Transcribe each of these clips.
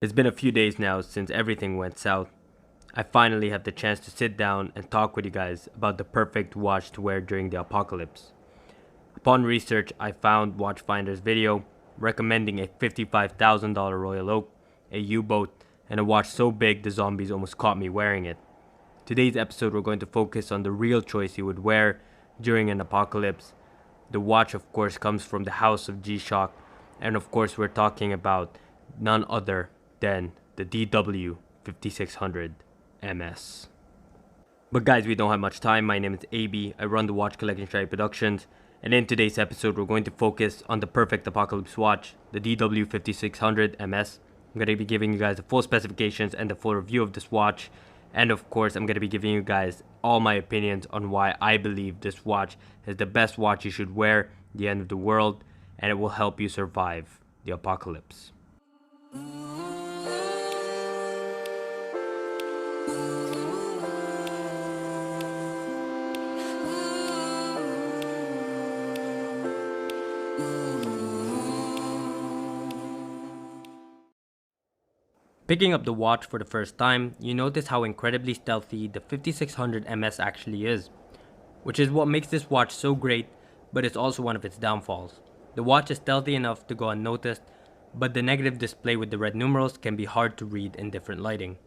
It's been a few days now since everything went south. I finally have the chance to sit down and talk with you guys about the perfect watch to wear during the apocalypse. Upon research, I found Watchfinder's video recommending a $55,000 Royal Oak, a U-boat, and a watch so big the zombies almost caught me wearing it. Today's episode we're going to focus on the real choice you would wear during an apocalypse. The watch of course comes from the house of G-Shock, and of course we're talking about none other than the DW5600MS. But guys, we don't have much time. My name is AB, I run the Watch Collection Strategy Productions, and in today's episode we're going to focus on the perfect apocalypse watch, the DW5600MS. I'm going to be giving you guys the full specifications and the full review of this watch, and of course I'm going to be giving you guys all my opinions on why I believe this watch is the best watch you should wear at the end of the world, and it will help you survive the apocalypse. Picking up the watch for the first time, you notice how incredibly stealthy the 5600MS actually is, which is what makes this watch so great, but it's also one of its downfalls. The watch is stealthy enough to go unnoticed, but the negative display with the red numerals can be hard to read in different lighting.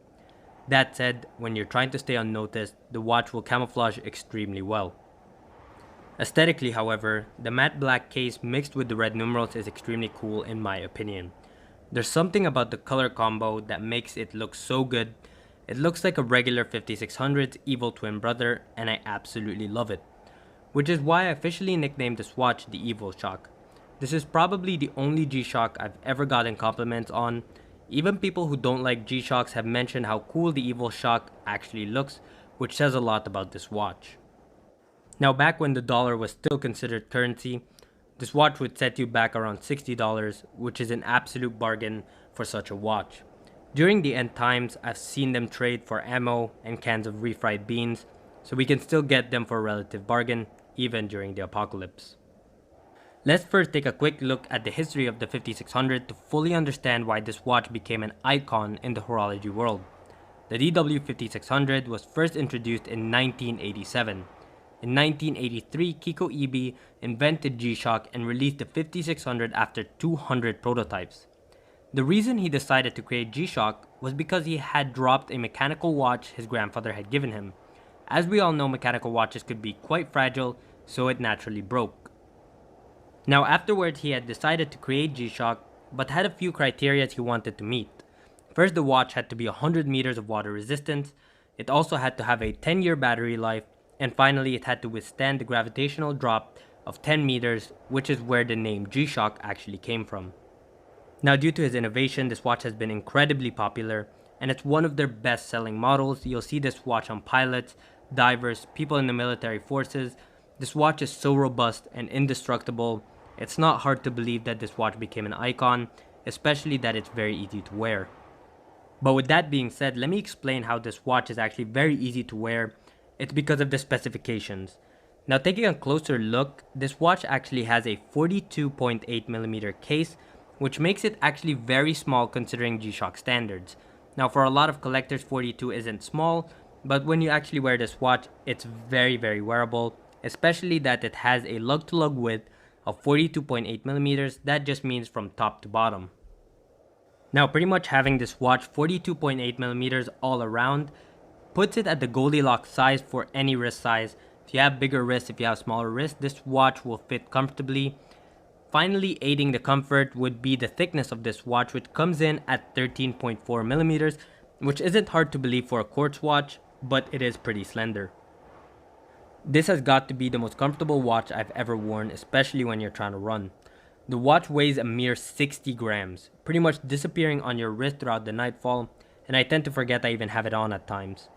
That said, when you're trying to stay unnoticed, the watch will camouflage extremely well. Aesthetically, however, the matte black case mixed with the red numerals is extremely cool in my opinion. There's something about the color combo that makes it look so good. It looks like a regular 5600's evil twin brother, and I absolutely love it. Which is why I officially nicknamed this watch the EvilShock. This is probably the only G-Shock I've ever gotten compliments on. Even people who don't like G-Shocks have mentioned how cool the EvilShock actually looks, which says a lot about this watch. Now, back when the dollar was still considered currency, this watch would set you back around $60, which is an absolute bargain for such a watch. During the end times, I've seen them trade for ammo and cans of refried beans, so we can still get them for a relative bargain, even during the apocalypse. Let's first take a quick look at the history of the 5600 to fully understand why this watch became an icon in the horology world. The DW5600 was first introduced in 1987. In 1983, Kiko Ibi invented G-Shock and released the 5600 after 200 prototypes. The reason he decided to create G-Shock was because he had dropped a mechanical watch his grandfather had given him. As we all know, mechanical watches could be quite fragile, so it naturally broke. Now afterwards, he had decided to create G-Shock, but had a few criteria he wanted to meet. First, the watch had to be 100 meters of water resistance. It also had to have a 10-year battery life. And finally, it had to withstand the gravitational drop of 10 meters, which is where the name G-Shock actually came from. Now, due to his innovation, this watch has been incredibly popular, and it's one of their best-selling models. You'll see this watch on pilots, divers, people in the military forces. This watch is so robust and indestructible, it's not hard to believe that this watch became an icon, especially that it's very easy to wear. But with that being said, let me explain how this watch is actually very easy to wear. It's because of the specifications. Now, taking a closer look, this watch actually has a 42.8mm case, which makes it actually very small considering G-Shock standards. Now, for a lot of collectors, 42 isn't small, but when you actually wear this watch, it's very wearable, especially that it has a lug-to-lug width of 42.8mm. That just means from top to bottom. Now, pretty much having this watch 42.8mm all around puts it at the Goldilocks size for any wrist size. If you have bigger wrists, if you have smaller wrists, this watch will fit comfortably. Finally, aiding the comfort would be the thickness of this watch, which comes in at 13.4mm, which isn't hard to believe for a quartz watch, but it is pretty slender. This has got to be the most comfortable watch I've ever worn, especially when you're trying to run. The watch weighs a mere 60 grams, pretty much disappearing on your wrist throughout the nightfall, and I tend to forget I even have it on at times.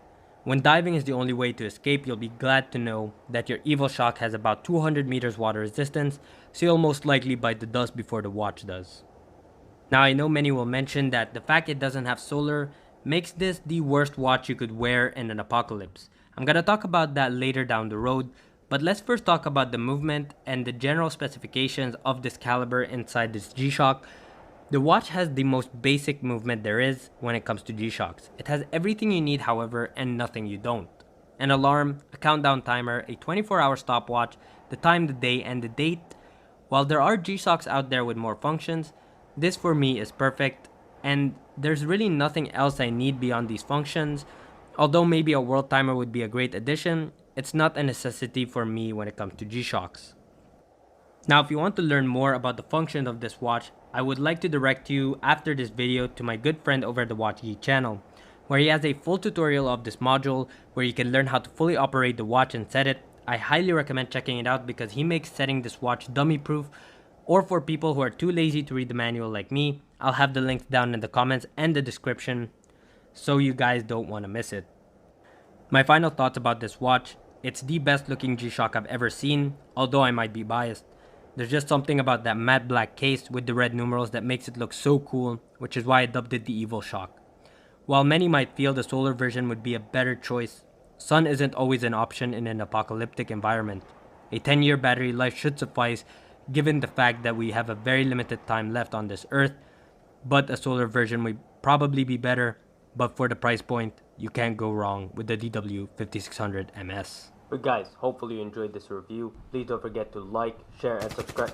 When diving is the only way to escape, you'll be glad to know that your EvilShock has about 200 meters water resistance, so you'll most likely bite the dust before the watch does. Now, I know many will mention that the fact it doesn't have solar makes this the worst watch you could wear in an apocalypse. I'm gonna talk about that later down the road, but let's first talk about the movement and the general specifications of this caliber inside this G-Shock. The watch has the most basic movement there is when it comes to G-Shocks. It has everything you need, however, and nothing you don't. An alarm, a countdown timer, a 24-hour stopwatch, the time, the day, and the date. While there are G-Shocks out there with more functions, this for me is perfect, and there's really nothing else I need beyond these functions. Although maybe a world timer would be a great addition, it's not a necessity for me when it comes to G-Shocks. Now, if you want to learn more about the function of this watch, I would like to direct you after this video to my good friend over at the Watch Geek channel, where he has a full tutorial of this module where you can learn how to fully operate the watch and set it. I highly recommend checking it out because he makes setting this watch dummy proof, or for people who are too lazy to read the manual like me. I'll have the links down in the comments and the description so you guys don't want to miss it. My final thoughts about this watch: it's the best looking G-Shock I've ever seen, although I might be biased. There's just something about that matte black case with the red numerals that makes it look so cool, which is why I dubbed it the EvilShock. While many might feel the solar version would be a better choice, sun isn't always an option in an apocalyptic environment. A 10-year battery life should suffice given the fact that we have a very limited time left on this earth, but a solar version would probably be better, but for the price point, you can't go wrong with the DW5600MS. But guys, hopefully you enjoyed this review. Please don't forget to like, share, and subscribe.